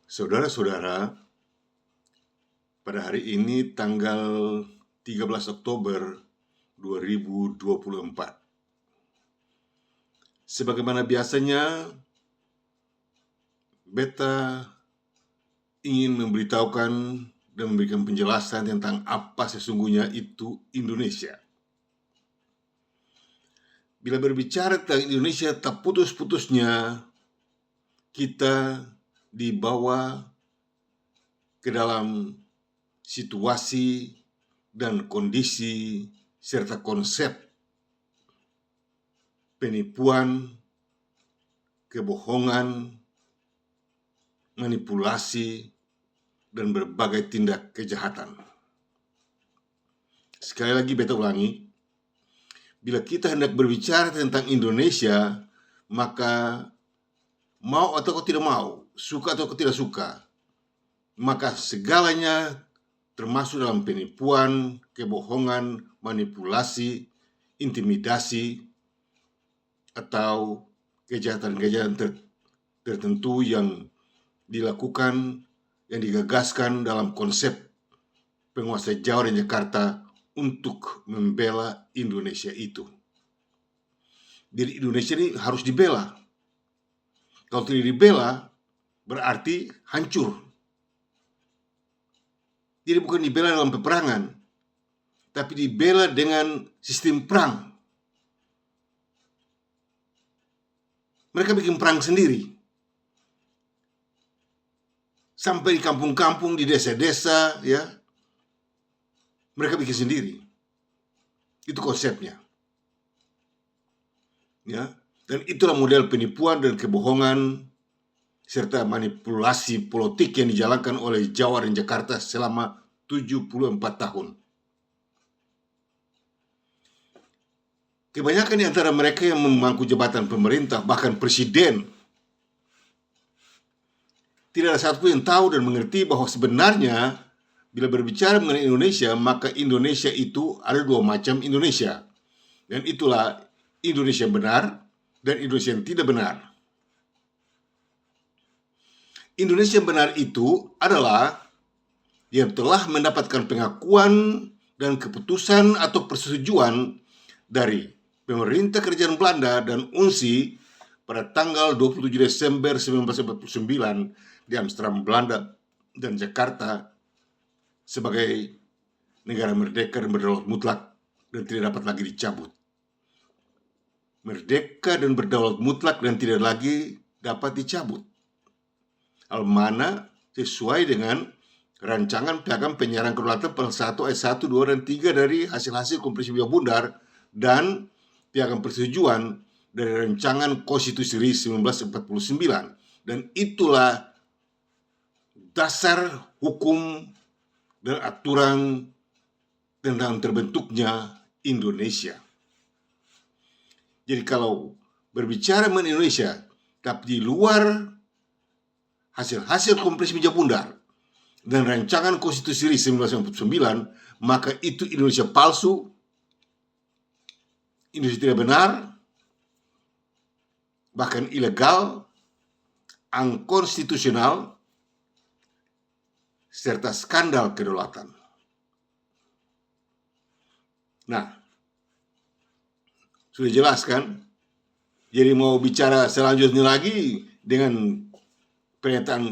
Saudara-saudara, pada hari ini tanggal 13 Oktober 2024. Sebagaimana biasanya, beta ingin memberitahukan dan memberikan penjelasan tentang apa sesungguhnya itu Indonesia. Bila berbicara tentang Indonesia, tak putus-putusnya kita dibawa ke dalam situasi dan kondisi serta konsep penipuan, kebohongan, manipulasi, dan berbagai tindak kejahatan. Sekali lagi beta ulangi, bila kita hendak berbicara tentang Indonesia, maka mau atau tidak mau, suka atau tidak suka, maka segalanya termasuk dalam penipuan, kebohongan, manipulasi, intimidasi, atau kejahatan-kejahatan tertentu yang dilakukan, yang digagaskan dalam konsep penguasa Jawa dan Jakarta untuk membela Indonesia itu. Jadi Indonesia ini harus dibela. Kalau tidak dibela, berarti hancur. Jadi bukan dibela dalam peperangan, tapi dibela dengan sistem perang. Mereka bikin perang sendiri. Sampai di kampung-kampung, di desa-desa, ya. Mereka bikin sendiri. Itu konsepnya. Ya. Dan itulah model penipuan dan kebohongan serta manipulasi politik yang dijalankan oleh Jawa dan Jakarta selama 74 tahun. Kebanyakan di antara mereka yang memangku jabatan pemerintah, bahkan presiden, tidak ada satu yang tahu dan mengerti bahwa sebenarnya bila berbicara mengenai Indonesia, maka Indonesia itu ada dua macam Indonesia. Dan itulah Indonesia yang benar dan Indonesia yang tidak benar. Indonesia yang benar itu adalah yang telah mendapatkan pengakuan dan keputusan atau persetujuan dari pemerintah kerajaan Belanda dan UNSI pada tanggal 27 Desember 1949 di Amsterdam, Belanda dan Jakarta sebagai negara merdeka dan berdaulat mutlak dan tidak dapat lagi dicabut. Merdeka dan berdaulat mutlak dan tidak lagi dapat dicabut. Hal mana sesuai dengan rancangan Piagam Penyiaran Kedaulatan pasal 1 ayat 1, 2, dan 3 dari hasil-hasil Konferensi Bia Bundar dan Piagam Persetujuan dari Rancangan Konstitusi RI 1949. Dan itulah dasar hukum dan aturan tentang terbentuknya Indonesia. Jadi kalau berbicara mengenai Indonesia, tapi di luar hasil-hasil Konferensi Meja Bundar dan Rancangan Konstitusi RI 1949, maka itu Indonesia palsu, Indonesia tidak benar, bahkan ilegal, unkonstitusional, serta skandal kedaulatan. Nah, sudah jelas kan? Jadi mau bicara selanjutnya lagi dengan pernyataan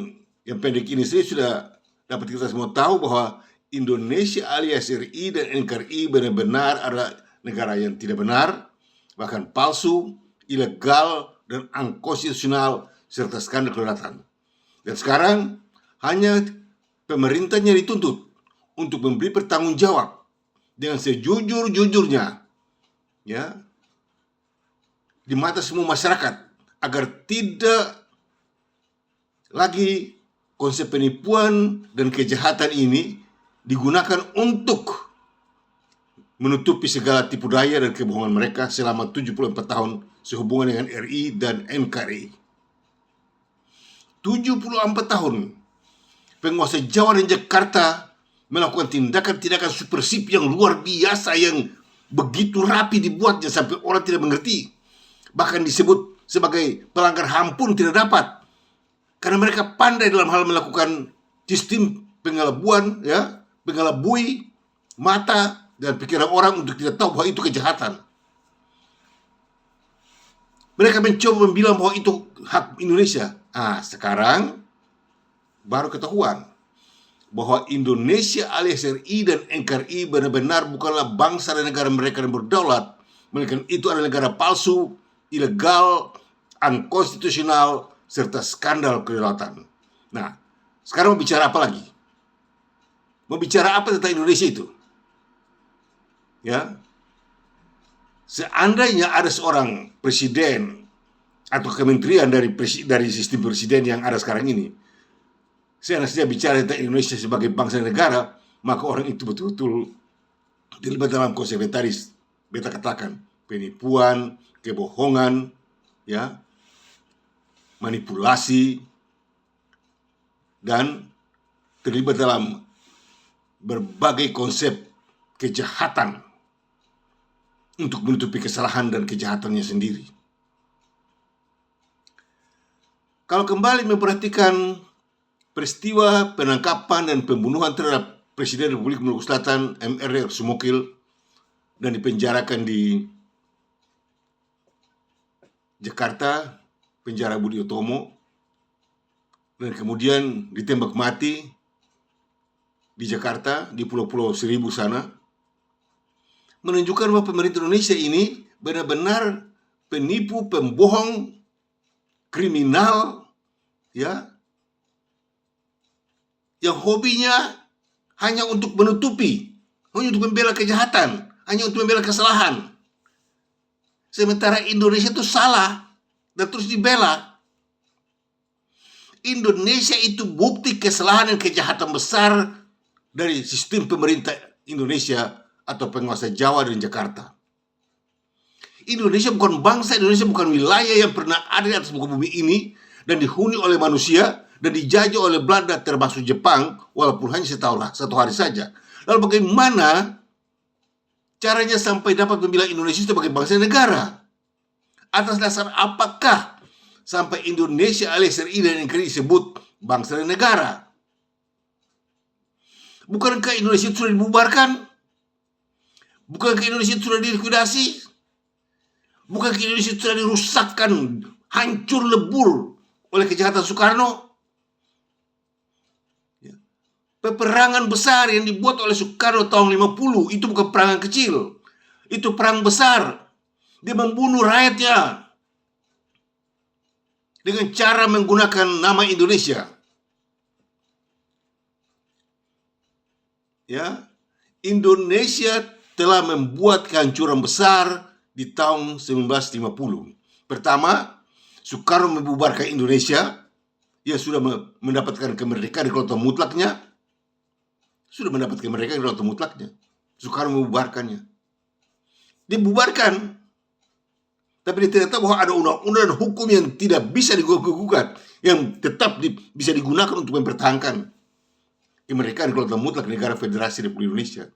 yang pendek ini sudah dapat kita semua tahu bahwa Indonesia alias RI dan NKRI benar-benar adalah negara yang tidak benar, bahkan palsu, ilegal, dan unkonstitusional, serta skandal kedaulatan. Dan sekarang hanya pemerintahnya dituntut untuk memberi pertanggung jawab dengan sejujur-jujurnya, ya, di mata semua masyarakat, agar tidak lagi konsep penipuan dan kejahatan ini digunakan untuk menutupi segala tipu daya dan kebohongan mereka selama 74 tahun sehubungan dengan RI dan NKRI. 74 tahun penguasa Jawa dan Jakarta melakukan tindakan-tindakan supersip yang luar biasa, yang begitu rapi dibuatnya sampai orang tidak mengerti. Bahkan disebut sebagai pelanggar HAM pun tidak dapat. Karena mereka pandai dalam hal melakukan sistem pengelabuan, ya, pengelabui mata dan pikiran orang untuk tidak tahu bahwa itu kejahatan. Mereka mencoba bilang bahwa itu hak Indonesia. Sekarang baru ketahuan bahwa Indonesia alias RI dan NKRI benar-benar bukanlah bangsa dan negara mereka yang berdaulat, melainkan itu adalah negara palsu, ilegal, unkonstitusional, serta skandal kedaulatan. Nah, sekarang mau bicara apa lagi? Mau bicara apa tentang Indonesia itu? Ya, seandainya ada seorang presiden atau kementerian dari sistem presiden yang ada sekarang ini, seandainya bicara tentang Indonesia sebagai bangsa dan negara, maka orang itu betul-betul terlibat dalam konsep tadi beta katakan, penipuan, kebohongan, ya, manipulasi, dan terlibat dalam berbagai konsep kejahatan untuk menutupi kesalahan dan kejahatannya sendiri. Kalau kembali memperhatikan peristiwa penangkapan dan pembunuhan terhadap Presiden Republik Maluku Selatan MR Sumokil dan dipenjarakan di Jakarta, penjara Budi Utomo, dan kemudian ditembak mati di Jakarta, di Pulau-Pulau Seribu sana, menunjukkan bahwa pemerintah Indonesia ini benar-benar penipu, pembohong, kriminal, ya, yang hobinya hanya untuk menutupi, hanya untuk membela kejahatan, hanya untuk membela kesalahan. Sementara Indonesia itu salah dan terus dibela. Indonesia itu bukti kesalahan dan kejahatan besar dari sistem pemerintah Indonesia atau penguasa Jawa dan Jakarta. Indonesia bukan bangsa, Indonesia bukan wilayah yang pernah ada di atas muka bumi ini dan dihuni oleh manusia dan dijajah oleh Belanda termasuk Jepang, walaupun hanya satu hari saja. Lalu bagaimana caranya sampai dapat membilang Indonesia sebagai bangsa dan negara? Atas dasar apakah sampai Indonesia alias RI dan NKRI disebut bangsa dan negara? Bukankah Indonesia sudah dibubarkan? Bukankah Indonesia sudah dilikuidasi? Bukankah Indonesia sudah dirusakkan, hancur lebur oleh kejahatan Soekarno? Peperangan besar yang dibuat oleh Soekarno tahun 50 itu bukan perangan kecil. Itu perang besar. Dia membunuh rakyatnya dengan cara menggunakan nama Indonesia. Ya, Indonesia telah membuat kehancuran besar di tahun 1950. Pertama, Soekarno membubarkan Indonesia. Ia sudah mendapatkan kemerdekaan di kelautan mutlaknya. Sudah mendapat kemerdekaan di kelautan mutlaknya. Soekarno membubarkannya. Dibubarkan. Tapi dia tidak tahu bahwa ada undang-undang dan hukum yang tidak bisa digugat, yang tetap bisa digunakan untuk mempertahankan kemerdekaan di kelautan mutlak negara Federasi Republik Indonesia.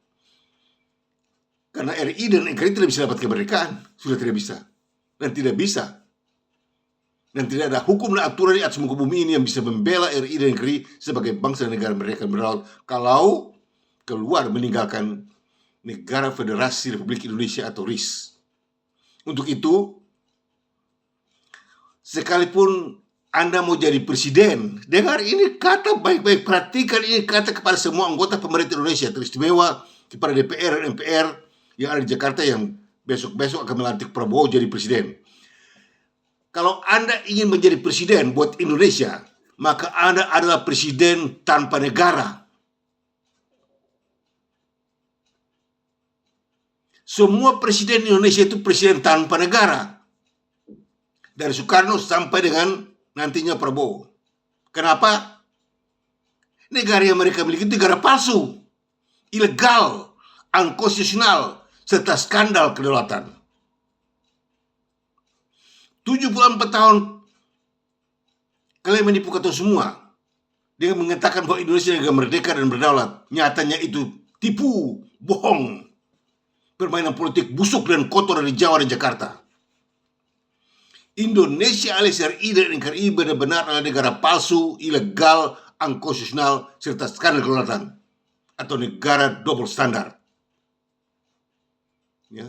Karena RI dan NKRI tidak bisa dapat kemerdekaan, sudah tidak bisa dan tidak bisa, dan tidak ada hukum dan aturan di atas muka bumi ini yang bisa membela RI dan NKRI sebagai bangsa dan negara mereka berdaulat kalau keluar meninggalkan negara Federasi Republik Indonesia atau RIS. Untuk itu, sekalipun Anda mau jadi presiden, dengar ini kata baik-baik, perhatikan ini kata kepada semua anggota pemerintah Indonesia, teristimewa kepada DPR dan MPR yang ada di Jakarta yang besok-besok akan melantik Prabowo jadi presiden. Kalau Anda ingin menjadi presiden buat Indonesia, maka Anda adalah presiden tanpa negara. Semua presiden Indonesia itu presiden tanpa negara. Dari Soekarno sampai dengan nantinya Prabowo. Kenapa? Negara yang mereka miliki itu negara palsu, ilegal, unkonstitusional, serta skandal kedaulatan. 74 tahun kalian menipu kita semua dengan mengatakan bahwa Indonesia negara merdeka dan berdaulat. Nyatanya itu tipu, bohong, permainan politik busuk dan kotor dari Jawa dan Jakarta. Indonesia alias RI dan NKRI benar-benar adalah negara palsu, ilegal, unconstitutional, serta skandal kedaulatan atau negara double standar. Ya.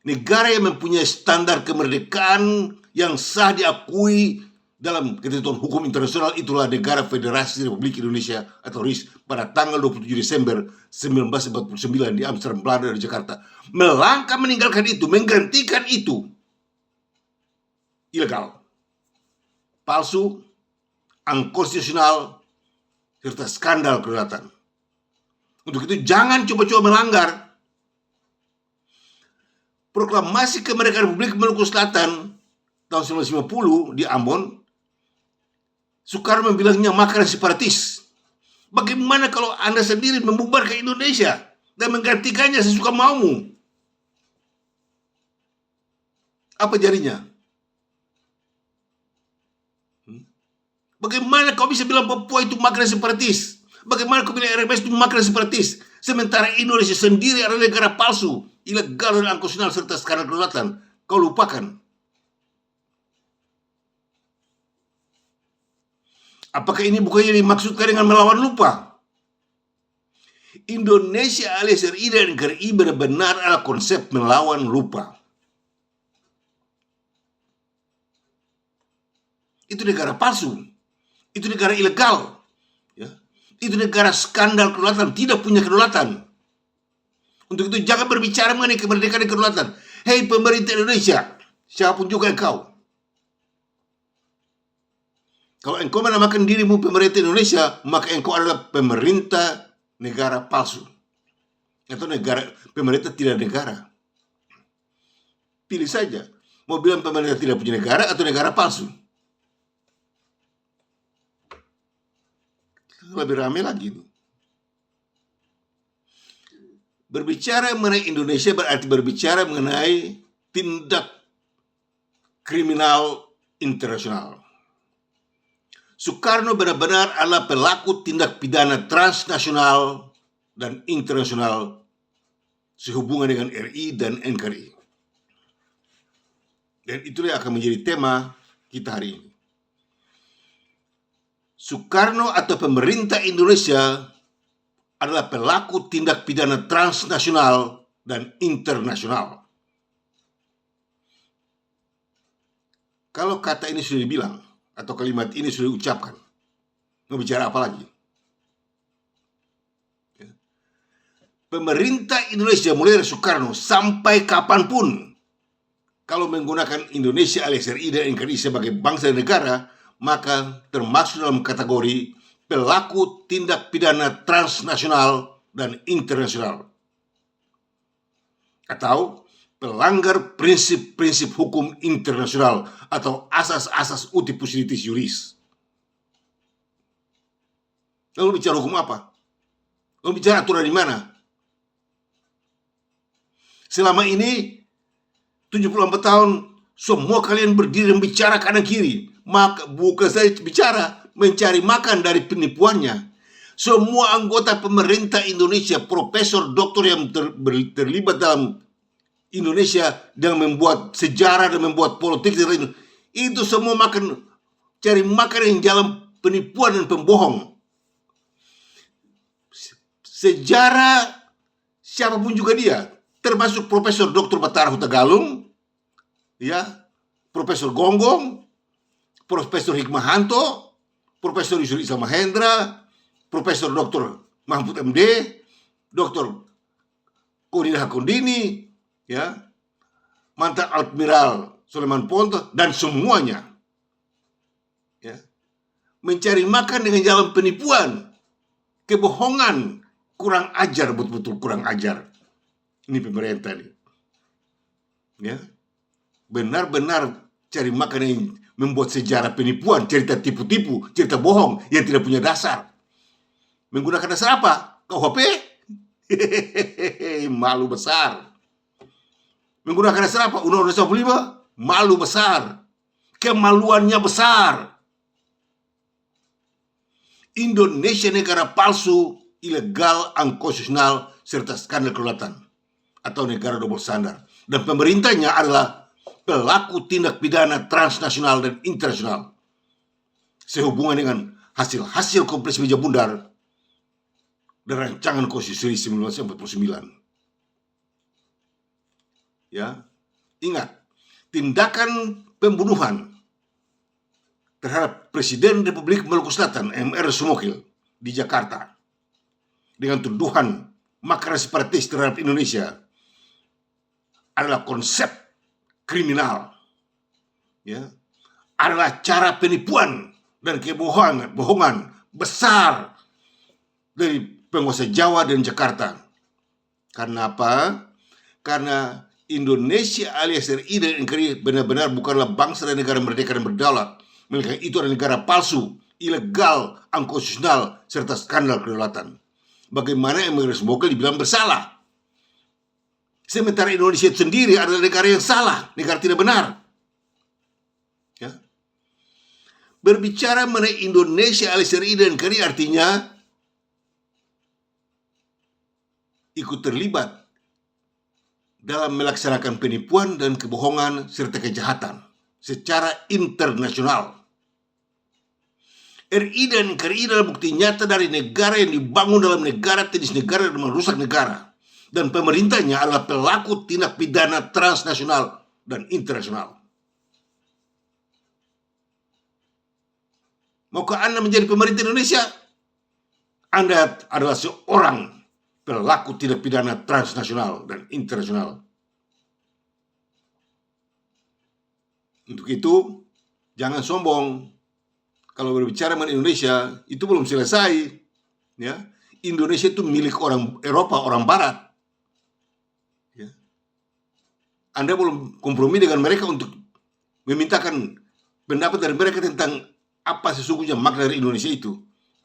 Negara yang mempunyai standar kemerdekaan yang sah diakui dalam ketentuan hukum internasional itulah negara Federasi Republik Indonesia atau RIS pada tanggal 27 Desember 1949 di Amsterdam, Belanda dan Jakarta. Melangkah meninggalkan itu, menggantikan itu, ilegal, palsu, unconstitutional, serta skandal kedaulatan. Untuk itu jangan coba-coba melanggar. Proklamasi kemerdekaan Republik Maluku Selatan tahun 1950 di Ambon, Soekarno membilangnya makanan separatis. Bagaimana kalau Anda sendiri membubarkan Indonesia dan menggantikannya sesuka maumu? Apa jadinya? Bagaimana kau bisa bilang Papua itu makanan separatis? Bagaimana kau bilang RMS itu makanan separatis? Sementara Indonesia sendiri adalah negara palsu, ilegal dan unconstitutional serta skandal kedaulatan. Kau lupakan. Apakah ini bukannya dimaksudkan dengan melawan lupa? Indonesia alias RI dan NKRI benar-benar adalah konsep melawan lupa. Itu negara palsu. Itu negara ilegal. Ya. Itu negara skandal kedaulatan, tidak punya kedaulatan. Untuk itu jangan berbicara mengenai kemerdekaan dan kedaulatan. Hei pemerintah Indonesia, siapapun juga engkau. Kalau engkau menamakan dirimu pemerintah Indonesia, maka engkau adalah pemerintah negara palsu. Atau pemerintah tidak negara. Pilih saja, mau bilang pemerintah tidak punya negara atau negara palsu. Lebih ramai lagi. Berbicara mengenai Indonesia berarti berbicara mengenai tindak kriminal internasional. Soekarno benar-benar adalah pelaku tindak pidana transnasional dan internasional sehubungan dengan RI dan NKRI. Dan itulah yang akan menjadi tema kita hari ini. Soekarno atau pemerintah Indonesia adalah pelaku tindak pidana transnasional dan internasional. Kalau kata ini sudah dibilang, atau kalimat ini sudah diucapkan, mau bicara apa lagi? Pemerintah Indonesia mulai dari Soekarno sampai kapanpun, kalau menggunakan Indonesia alias RI dan NKRI sebagai bangsa dan negara, maka termasuk dalam kategori pelaku tindak pidana transnasional dan internasional. Atau pelanggar prinsip-prinsip hukum internasional atau asas-asas uti possidetis juris. Lalu bicara hukum apa? Lalu bicara aturan di mana? Selama ini 74 tahun semua kalian berdiri dan bicara kanan kiri. Maka bukan saja bicara, mencari makan dari penipuannya. Semua anggota pemerintah Indonesia, profesor, doktor yang terlibat dalam Indonesia yang membuat sejarah dan membuat politik, itu semua cari makan yang jalan penipuan dan pembohong. Sejarah siapapun juga dia, termasuk Profesor Dr. Batara Hutagalung, ya, Profesor Gonggong, Profesor Hikmahanto, Profesor Yusril Iza Mahendra, Profesor Dr. Mahfud MD, Dr. Kodinah Hakundini, ya, mantan Admiral Sulaiman Ponto, dan semuanya, ya, mencari makan dengan jalan penipuan, kebohongan, kurang ajar, betul-betul kurang ajar. Ini pemerintah nih, ya, benar-benar cari makan yang membuat sejarah penipuan, cerita tipu-tipu, cerita bohong yang tidak punya dasar. Menggunakan dasar apa? KUHP? Malu besar. Menggunakan dasar apa? Undang-Undang 45? Malu besar. Kemaluannya besar. Indonesia negara palsu, ilegal, unconstitutional, serta skandal kedaulatan atau negara double standar. Dan pemerintahnya adalah pelaku tindak pidana transnasional dan internasional sehubungan dengan hasil-hasil Kongres Meja Bundar dan rancangan Konstitusi 1949. Ya, ingat, tindakan pembunuhan terhadap Presiden Republik Maluku Selatan M.R. Sumokil di Jakarta dengan tuduhan makar separatis terhadap Indonesia adalah konsep kriminal, ya, adalah cara penipuan dan kebohongan besar dari penguasa Jawa dan Jakarta. Karena apa? Karena Indonesia alias RI dan NKRI benar-benar bukanlah bangsa dan negara merdeka dan berdaulat, melainkan itu adalah negara palsu, ilegal, unkonstitusional, serta skandal kedaulatan. Bagaimana M.R. Sumokil dibilang bersalah, sementara Indonesia itu sendiri adalah negara yang salah, negara tidak benar. Ya. Berbicara mengenai Indonesia alias RI dan NKRI artinya ikut terlibat dalam melaksanakan penipuan dan kebohongan serta kejahatan secara internasional. RI dan NKRI adalah bukti nyata dari negara yang dibangun dalam negara tenis negara dan merusak negara, dan pemerintahnya adalah pelaku tindak pidana transnasional dan internasional. Maukah Anda menjadi pemerintah Indonesia? Anda adalah seorang pelaku tindak pidana transnasional dan internasional. Untuk itu, jangan sombong. Kalau berbicara mengenai Indonesia, itu belum selesai. Ya, Indonesia itu milik orang Eropa, orang Barat. Ya. Anda belum kompromi dengan mereka untuk memintakan pendapat dari mereka tentang apa sesungguhnya makna dari Indonesia itu.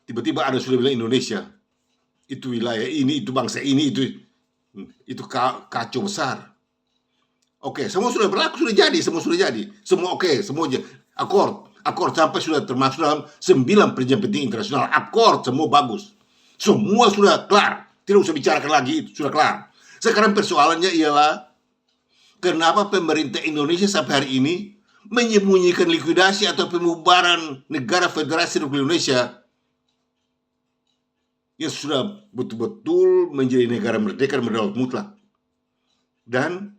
Tiba-tiba Anda sudah bilang Indonesia itu wilayah ini, itu bangsa ini, itu kacau besar. Oke, semua sudah berlaku, sudah jadi, semua oke, semua akord sampai sudah termasuk dalam 9 perjanjian penting internasional. Akord semua bagus, semua sudah kelar, tidak usah bicarakan lagi, itu sudah kelar. Sekarang persoalannya ialah kenapa pemerintah Indonesia sampai hari ini menyembunyikan likuidasi atau pembubaran negara Federasi Republik Indonesia yang sudah betul-betul menjadi negara merdeka dan berdaulat mutlak, dan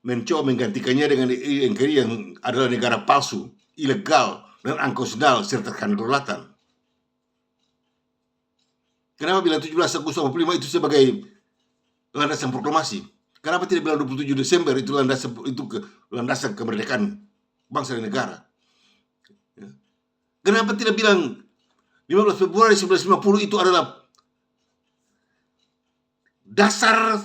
mencoba menggantikannya dengan NKRI yang adalah negara palsu, ilegal, dan unconstitusional serta kedaulatan. Kenapa bilang 17 Agustus 45 itu sebagai landasan proklamasi? Kenapa tidak bilang 27 Desember itu landasan kemerdekaan bangsa dan negara? Kenapa tidak bilang 15 Februari 1950 itu adalah dasar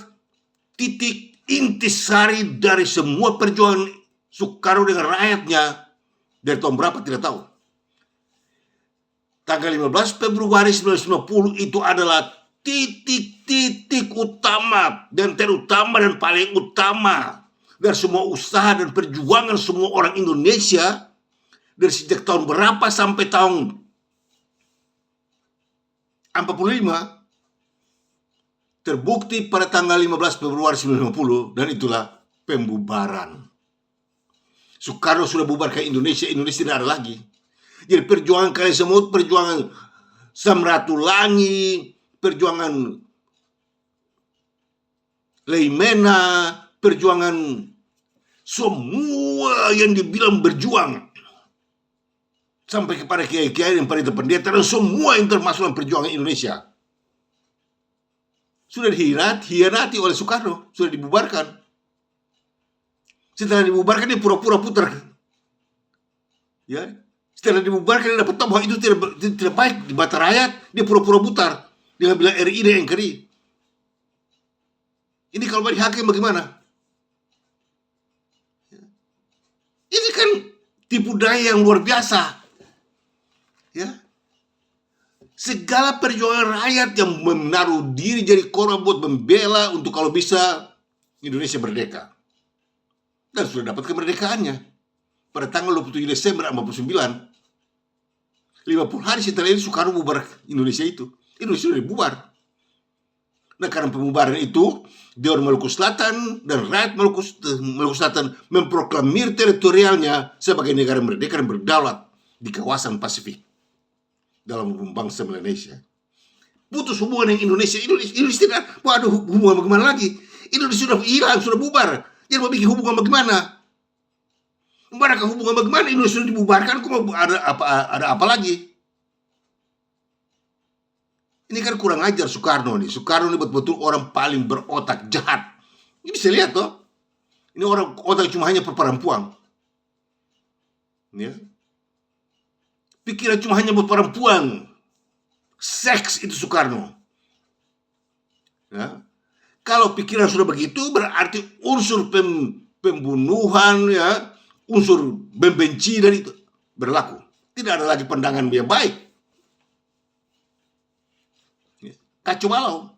titik intisari dari semua perjuangan Soekarno dengan rakyatnya dari tahun berapa tidak tahu. Tanggal 15 Februari 1950 itu adalah titik-titik utama dan terutama dan paling utama dari semua usaha dan perjuangan semua orang Indonesia dari sejak tahun berapa sampai tahun 45, terbukti pada tanggal 15 Februari 1950, dan itulah pembubaran. Soekarno sudah bubar ke Indonesia, Indonesia tidak ada lagi. Jadi perjuangan kalian semua, perjuangan Samratulangi, perjuangan Leimena, perjuangan semua yang dibilang berjuang sampai kepada kiai-kiai dan pendeta-pendeta dan semua yang termasuk dalam perjuangan Indonesia sudah dihianati oleh Soekarno, sudah dibubarkan. Setelah dibubarkan dia pura-pura putar. Ya, setelah dibubarkan dia dapat tahu bahwa itu tidak baik di mata rakyat, dia pura-pura putar dengan bilang RI dan NKRI. Ini kalau bagi hakim bagaimana? Ini kan tipu daya yang luar biasa. Ya. Segala perjuangan rakyat yang menaruh diri jadi korban buat membela untuk kalau bisa Indonesia merdeka. Dan sudah dapat kemerdekaannya pada tanggal 27 Desember 1949. 50 hari setelah ini Soekarno bubar Indonesia itu. Indonesia sudah dibubar. Nah, karena pembubaran itu, Dewan Maluku Selatan dan rakyat Maluku Selatan memproklamir teritorialnya sebagai negara merdeka dan berdaulat di kawasan Pasifik dalam hukum bangsa Melanesia. Putus hubungan dengan Indonesia. Indonesia tidak, waduh, hubungan bagaimana lagi? Indonesia sudah hilang, sudah bubar. Jadi mau bikin hubungan bagaimana? Mereka hubungan bagaimana? Indonesia sudah dibubarkan, kok mau ada apa lagi? Ini kan kurang ajar Soekarno nih. Soekarno ini betul-betul orang paling berotak jahat. Ini bisa lihat toh. Ini orang otak cuma hanya perempuan. Ya. Pikiran cuma hanya buat perempuan. Seks itu Soekarno. Ya. Kalau pikiran sudah begitu, berarti unsur pembunuhan, ya, unsur membenci dan itu berlaku. Tidak ada lagi pandangan yang baik. Kacau balau.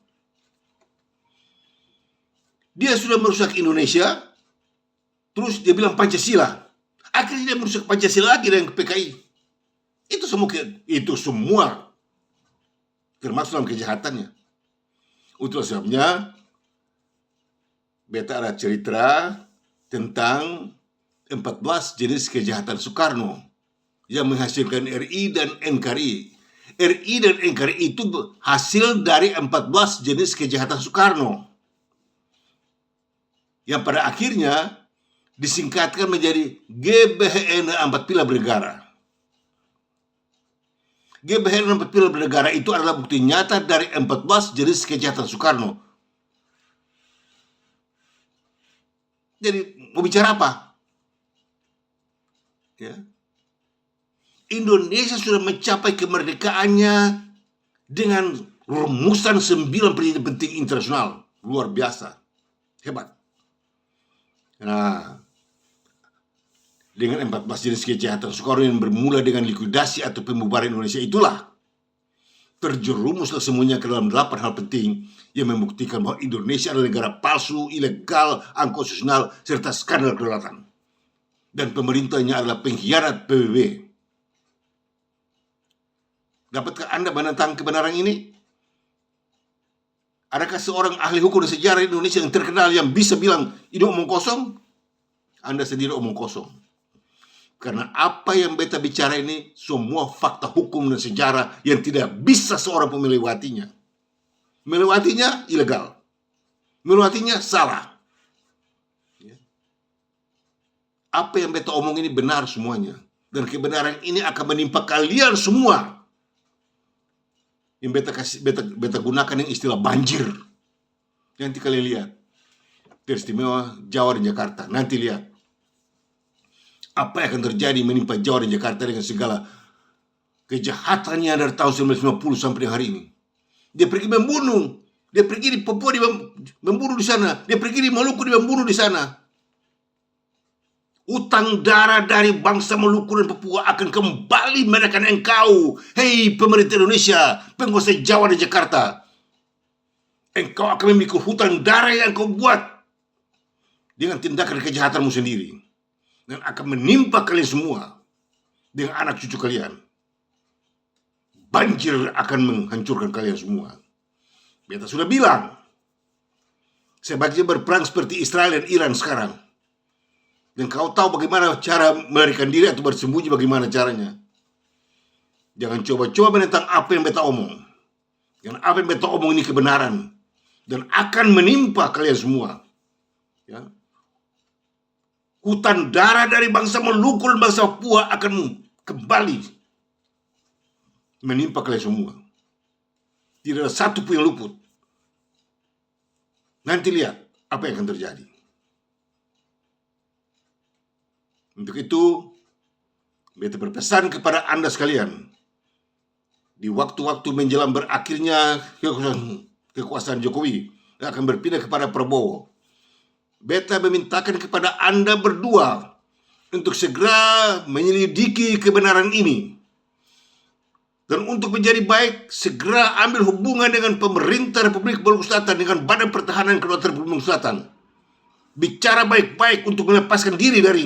Dia sudah merusak Indonesia, terus dia bilang Pancasila. Akhirnya dia merusak Pancasila lagi dengan PKI. Itu semua termasuk dalam kejahatannya. Itulah sebabnya beta ada cerita tentang 14 jenis kejahatan Soekarno yang menghasilkan RI dan NKRI. RI dan NKRI itu hasil dari 14 jenis kejahatan Soekarno yang pada akhirnya disingkatkan menjadi GBHN 4 Pilar Bernegara. GBHN 4 Pilar Bernegara itu adalah bukti nyata dari 14 jenis kejahatan Soekarno. Jadi mau bicara apa? Ya. Indonesia sudah mencapai kemerdekaannya dengan rumusan 9 perjanjian penting internasional. Luar biasa. Hebat. Nah, dengan 14 jenis kejahatan Soekarno yang bermula dengan likuidasi atau pembubaran Indonesia itulah terjerumuslah semuanya ke dalam 8 hal penting yang membuktikan bahwa Indonesia adalah negara palsu, ilegal, unkonstitusional, serta skandal kedaulatan. Dan pemerintahnya adalah pengkhianat PBB. Dapatkah Anda menentang kebenaran ini? Adakah seorang ahli hukum dan sejarah Indonesia yang terkenal yang bisa bilang ini omong kosong? Anda sendiri omong kosong. Karena apa yang beta bicara ini semua fakta hukum dan sejarah yang tidak bisa seorang pun melewatinya. Melewatinya ilegal. Melewatinya salah. Apa yang beta omong ini benar semuanya. Dan kebenaran ini akan menimpa kalian semua. Yang beta gunakan yang istilah banjir. Nanti kalian lihat. Teristimewa Jawa dan Jakarta. Nanti lihat. Apa yang akan terjadi menimpa Jawa dan Jakarta dengan segala kejahatannya dari tahun 1950 sampai hari ini. Dia pergi membunuh. Dia pergi di Papua, dia membunuh di sana. Dia pergi di Maluku, dia membunuh di sana. Utang darah dari bangsa Maluku dan Papua akan kembali menekan engkau. Hei pemerintah Indonesia, penguasa Jawa dan Jakarta. Engkau akan memikul hutang darah yang kau buat dengan tindakan kejahatanmu sendiri. Dan akan menimpa kalian semua dengan anak cucu kalian. Banjir akan menghancurkan kalian semua. Beta sudah bilang, sebaiknya berperang seperti Israel dan Iran sekarang. Dan kau tahu bagaimana cara melarikan diri atau bersembunyi bagaimana caranya. Jangan coba-coba menentang apa yang beta omong. Dan apa yang beta omong ini kebenaran. Dan akan menimpa kalian semua. Ya. Hutan darah dari bangsa Maluku dan bangsa Papua akan kembali menimpa kalian semua. Tidak ada satu pun yang luput. Nanti lihat apa yang akan terjadi. Untuk itu, beta berpesan kepada Anda sekalian, di waktu-waktu menjelang berakhirnya kekuasaan Jokowi akan berpindah kepada Prabowo. Beta memintakan kepada Anda berdua untuk segera menyelidiki kebenaran ini. Dan untuk menjadi baik, segera ambil hubungan dengan pemerintah Republik Maluku Selatan, dengan Badan Pertahanan Kedaulatan Republik Maluku Selatan. Bicara baik-baik untuk melepaskan diri dari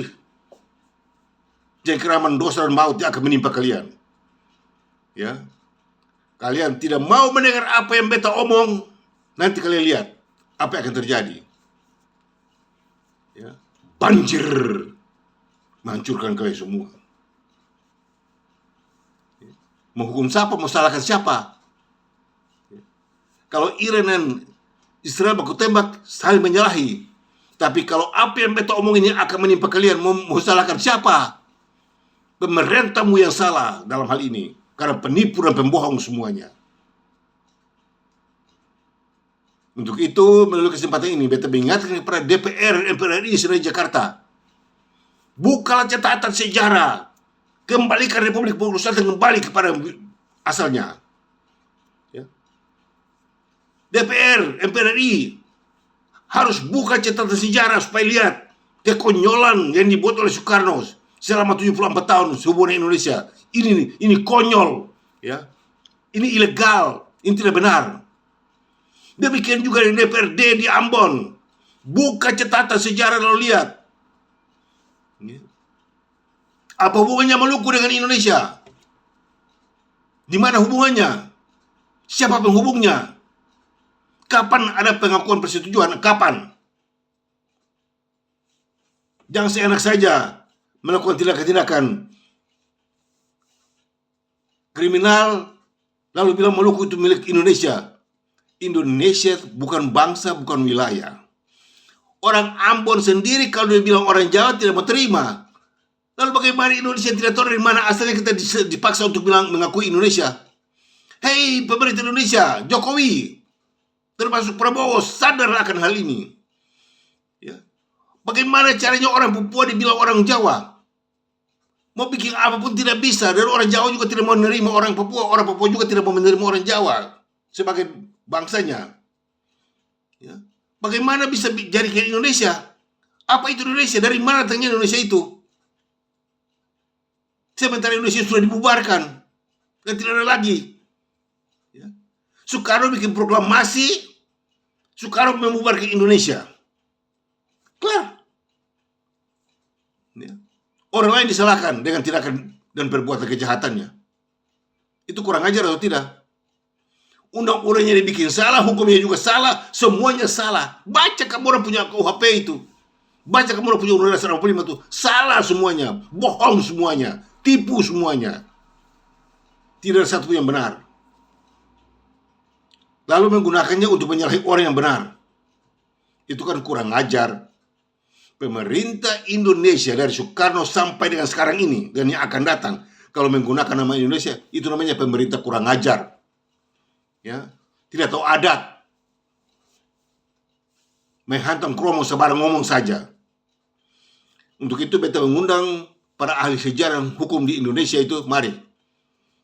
cengkeraman dosa dan maut yang akan menimpa kalian. Ya, kalian tidak mau mendengar apa yang beta omong, Nanti kalian lihat apa yang akan terjadi. Ya. Banjir menghancurkan kalian semua. Menghukum siapa? Mau salahkan siapa? Kalau Iran dan Israel baku tembak, saling menyalahi. Tapi kalau apa yang beta omong ini akan menimpa kalian, mau salahkan siapa? Pemerintahmu yang salah dalam hal ini, karena penipu dan pembohong semuanya. Untuk itu, melalui kesempatan ini, beta mengingatkan kepada DPR dan MPR RI di Jakarta. Bukalah catatan sejarah. Kembalikan Republik Nusantara kembali kepada asalnya. Ya. DPR, MPR RI harus buka catatan sejarah supaya lihat kekonyolan yang dibuat oleh Soekarno selama 74 tahun hubungan Indonesia. Ini konyol, ya. Ini ilegal, ini tidak benar. Demikian juga di DPRD di Ambon. Buka catatan sejarah lalu lihat. Apa hubungannya Maluku dengan Indonesia? Di mana hubungannya? Siapa penghubungnya? Kapan ada pengakuan persetujuan? Kapan? Jangan seenak saja melakukan tindakan-tindakan kriminal lalu bilang Maluku itu milik Indonesia. Indonesia bukan bangsa, bukan wilayah. Orang Ambon sendiri kalau dia bilang orang Jawa tidak mau terima. Lalu bagaimana Indonesia tidak tahu dari mana asalnya kita dipaksa untuk bilang mengakui Indonesia? Hei pemerintah Indonesia, Jokowi, termasuk Prabowo, sadar akan hal ini. Ya. Bagaimana caranya orang Papua dibilang orang Jawa? Mau bikin apapun tidak bisa. Dan orang Jawa juga tidak mau menerima orang Papua juga tidak mau menerima orang Jawa sebagai bangsanya. Ya. Bagaimana bisa jadi kayak Indonesia? Apa itu Indonesia? Dari mana datangnya Indonesia itu? Sementara Indonesia sudah dibubarkan dan tidak ada lagi. Ya. Soekarno bikin proklamasi, Soekarno membubarkan Indonesia. Kelar. Ya. Orang lain disalahkan dengan tindakan dan perbuatan kejahatannya. Itu kurang ajar atau tidak? Undang-undangnya dibikin salah, hukumnya juga salah, semuanya salah. Baca kamu orang punya KUHP itu. Baca kamu orang punya Undang-Undang Dasar 45 itu. Salah semuanya, bohong semuanya, tipu semuanya. Tidak ada satu yang benar. Lalu menggunakannya untuk menyalahi orang yang benar. Itu kan kurang ajar. Pemerintah Indonesia dari Soekarno sampai dengan sekarang ini dan yang akan datang, kalau menggunakan nama Indonesia, itu namanya pemerintah kurang ajar. Ya, tidak tahu adat. Menghantam kromo sebarang ngomong saja. Untuk itu beta mengundang para ahli sejarah hukum di Indonesia itu, mari.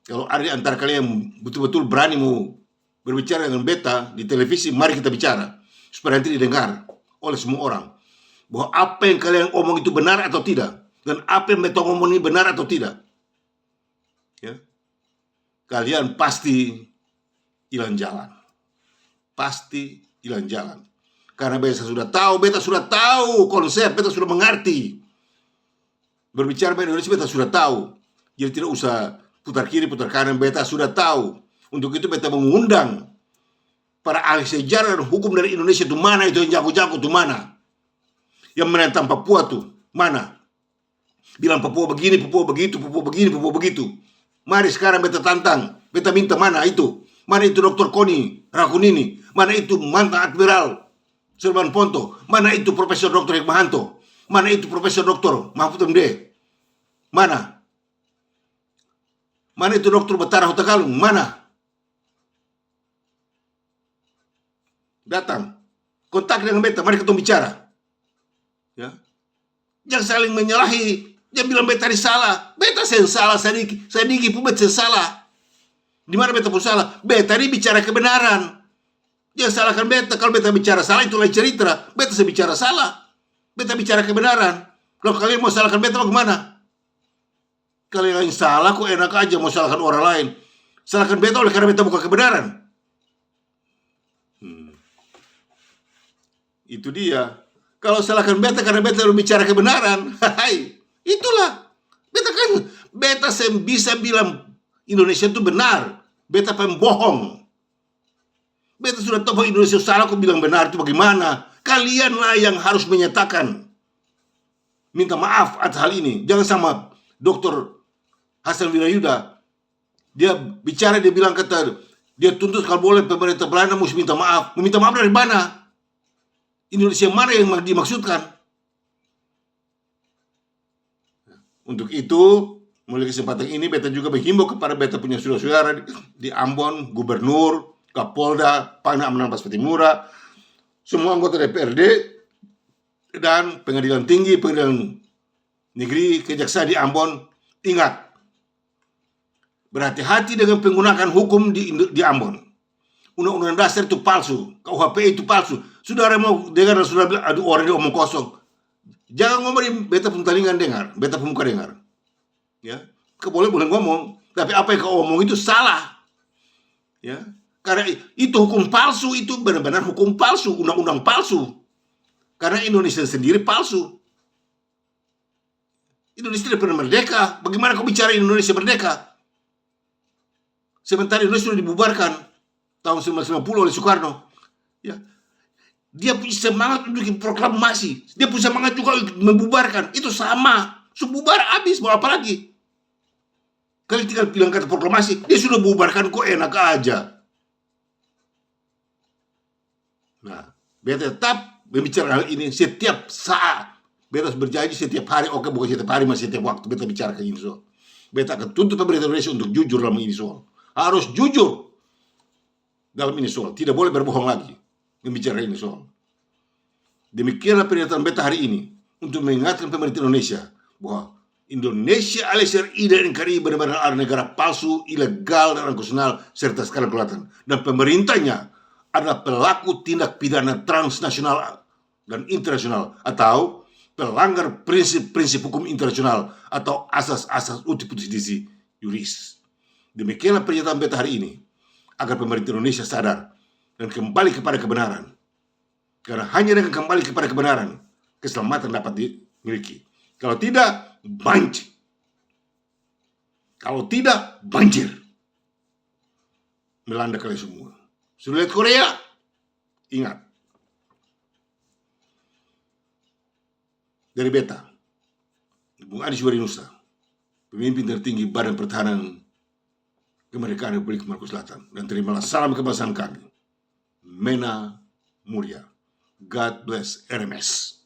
Kalau ada di antara kalian yang betul-betul berani mau berbicara dengan beta di televisi, mari kita bicara. Supaya nanti didengar oleh semua orang. Bahwa apa yang kalian omong itu benar atau tidak. Dan apa yang beta ngomong ini benar atau tidak. Ya. Kalian pasti hilang jalan. Pasti hilang jalan. Karena beta sudah tahu konsep, beta sudah mengerti. Berbicara bahasa Indonesia beta sudah tahu. Jadi tidak usah putar kiri, putar kanan, beta sudah tahu. Untuk itu beta mengundang para ahli sejarah dan hukum dari Indonesia itu mana itu yang jago-jago itu mana? Yang menentang Papua tuh mana? Bilang Papua begini, Papua begitu, Papua begini, Papua begitu. Mari sekarang beta tantang, beta minta mana itu? Mana itu Dr. Koni Rakunini? Mana itu mantan Admiral Sulaiman Ponto? Mana itu Profesor Dr. Hikmahanto? Mana itu Profesor Dr. Mahfud MD? Mana? Mana itu Dr. Batara Hutagalung? Mana? Datang, kontak dengan beta, mari kita bicara. Ya. Jangan saling menyalahi. Jangan bilang beta tadi salah. Beta saya salah, sadiki pun beta salah. Di mana beta pun salah? Beta tadi bicara kebenaran. Jangan salahkan beta. Kalau beta bicara salah itu lain cerita. Beta saya bicara salah. Beta bicara kebenaran. Kalau kalian mau salahkan beta bagaimana? Kalian yang salah kok enak aja mau salahkan orang lain. Salahkan beta oleh karena beta bukan kebenaran. Itu dia. Kalau salahkan beta karena beta belum bicara kebenaran, itulah. Beta bisa bilang Indonesia itu benar. Beta pembohong. Beta sudah tahu bahwa Indonesia salah, kok bilang benar itu bagaimana? Kalianlah yang harus menyatakan, minta maaf atas hal ini. Jangan sama Dr. Hasan Wirayuda. Dia bicara, dia bilang kata, dia tuntut kalau boleh pemerintah Belanda mesti minta maaf. Meminta maaf dari mana? Indonesia mana yang dimaksudkan? Untuk itu, mulai kesempatan ini beta juga menghimbau kepada beta punya saudara-saudara di Ambon, gubernur, Kapolda, Pangdam Ampas Patimura, semua anggota DPRD dan pengadilan tinggi, pengadilan negeri, kejaksaan di Ambon. Ingat, berhati-hati dengan penggunaan hukum di Ambon. Undang-undang dasar itu palsu, KUHP itu palsu. Saudara mau dengar, sudah bilang, aduh orang dia omong kosong. Jangan ngomong, beta pun talingan dengar, beta pun muka dengar. Ya, kau boleh ngomong, tapi apa yang kau omong itu salah. Ya, karena itu hukum palsu, itu benar-benar hukum palsu, undang-undang palsu. Karena Indonesia sendiri palsu. Indonesia tidak pernah merdeka. Bagaimana kau bicara Indonesia merdeka? Sementara Indonesia sudah dibubarkan tahun 1990 oleh Soekarno. Ya, dia punya semangat untuk proklamasi, dia punya semangat juga untuk membubarkan. Itu sama, bubar habis, mau apa lagi? Kalian tinggal bilang kata proklamasi, dia sudah bubarkan, kok enak aja. Nah, beta tetap membicarakan hal ini setiap saat. Beta harus berjanji setiap hari, oke bukan setiap hari, masih setiap waktu beta bicarakan ini soal. Beta akan tuntut pemerintah Indonesia untuk jujur dalam ini soal. Harus jujur dalam ini soal, tidak boleh berbohong lagi membicarakan ini soal. Demikianlah pernyataan beta hari ini untuk mengingatkan pemerintah Indonesia bahwa Indonesia alias RI dan NKRI benar-benar adalah negara palsu, ilegal, dan konstitusional serta skala kelautan. Dan pemerintahnya adalah pelaku tindak pidana transnasional dan internasional atau pelanggar prinsip-prinsip hukum internasional atau asas-asas uti justisi juris. Demikianlah pernyataan beta hari ini agar pemerintah Indonesia sadar dan kembali kepada kebenaran. Karena hanya dengan kembali kepada kebenaran, keselamatan dapat dimiliki. Kalau tidak, banjir. Kalau tidak, banjir melanda kalian semua. Sudah lihat Korea? Ingat. Dari beta, Bung Adi Suwarinusa, pemimpin tertinggi Badan Pertahanan Kemerdekaan Republik Maluku Selatan. Dan terimalah salam kebangsaan kami. Mena Mulia. God bless RMS.